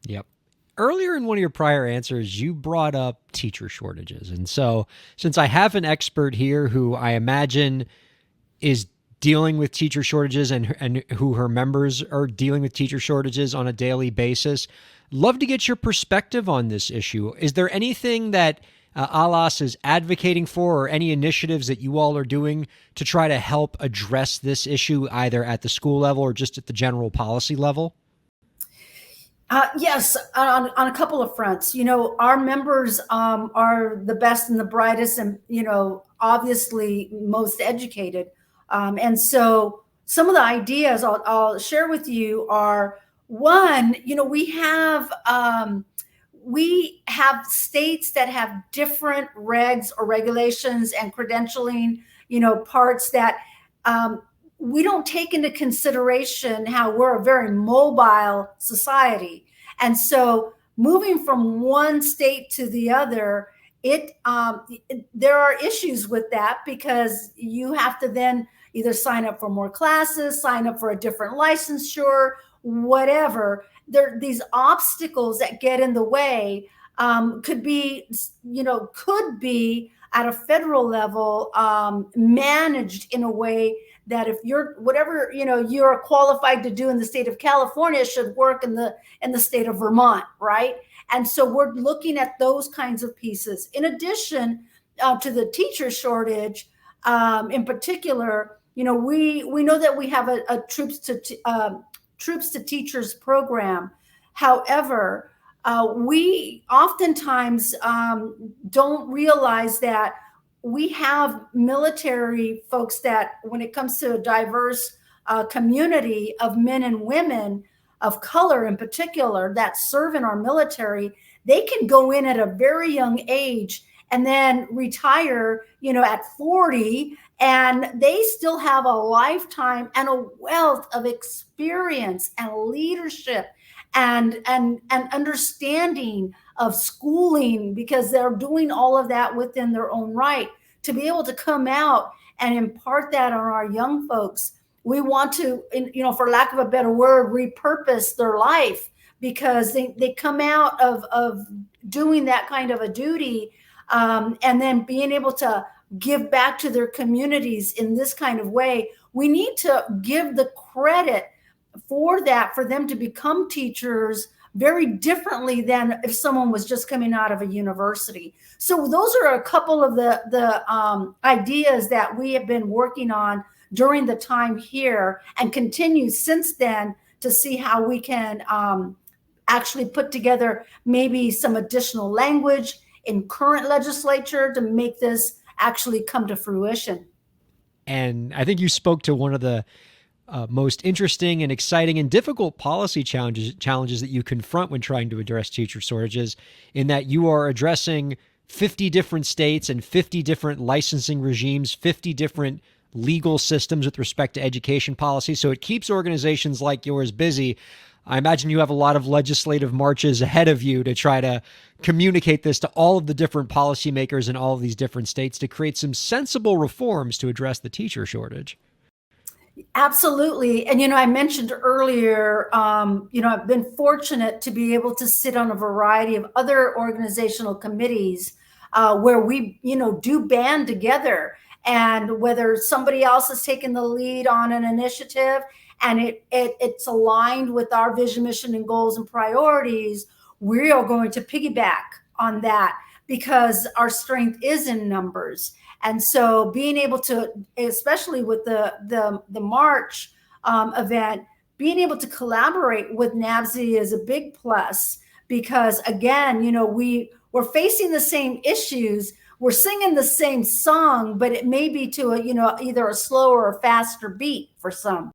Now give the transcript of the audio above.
Yep. Earlier in one of your prior answers, you brought up teacher shortages. And so, since I have an expert here who I imagine is dealing with teacher shortages and who her members are dealing with teacher shortages on a daily basis, love to get your perspective on this issue. Is there anything that ALAS is advocating for, or any initiatives that you all are doing to try to help address this issue, either at the school level or just at the general policy level? Yes, on a couple of fronts. Our members are the best and the brightest, and obviously most educated. And so, some of the ideas I'll share with you are: one, we have states that have different regs or regulations and credentialing, parts that we don't take into consideration how we're a very mobile society. And so moving from one state to the other, there are issues with that, because you have to then either sign up for more classes, sign up for a different licensure, whatever. These obstacles that get in the way, could be at a federal level, managed in a way that if you're whatever you're qualified to do in the state of California should work in the state of Vermont, right? And so we're looking at those kinds of pieces. In addition to the teacher shortage, in particular, we know that we have a troops to teachers program. However, we oftentimes don't realize that we have military folks that, when it comes to a diverse community of men and women of color in particular that serve in our military, they can go in at a very young age and then retire, at 40, and they still have a lifetime and a wealth of experience and leadership and understanding of schooling, because they're doing all of that within their own right. To be able to come out and impart that on our young folks, we want to, for lack of a better word, repurpose their life, because they come out of doing that kind of a duty, and then being able to give back to their communities in this kind of way. We need to give the credit for that, for them to become teachers very differently than if someone was just coming out of a university. So those are a couple of the ideas that we have been working on during the time here, and continue since then, to see how we can actually put together maybe some additional language in current legislature to make this actually come to fruition. And I think you spoke to one of the most interesting and exciting and difficult policy challenges that you confront when trying to address teacher shortages, in that you are addressing 50 different states and 50 different licensing regimes, 50 different legal systems with respect to education policy. So it keeps organizations like yours busy. I imagine you have a lot of legislative marches ahead of you to try to communicate this to all of the different policymakers in all of these different states to create some sensible reforms to address the teacher shortage. Absolutely. And, I mentioned earlier, I've been fortunate to be able to sit on a variety of other organizational committees, where we, do band together. And whether somebody else has taken the lead on an initiative and it's aligned with our vision, mission, and goals and priorities, we are going to piggyback on that, because our strength is in numbers. And so being able to, especially with the March event, being able to collaborate with NABSE is a big plus, because again, we're facing the same issues. We're singing the same song, but it may be to either a slower or faster beat for some.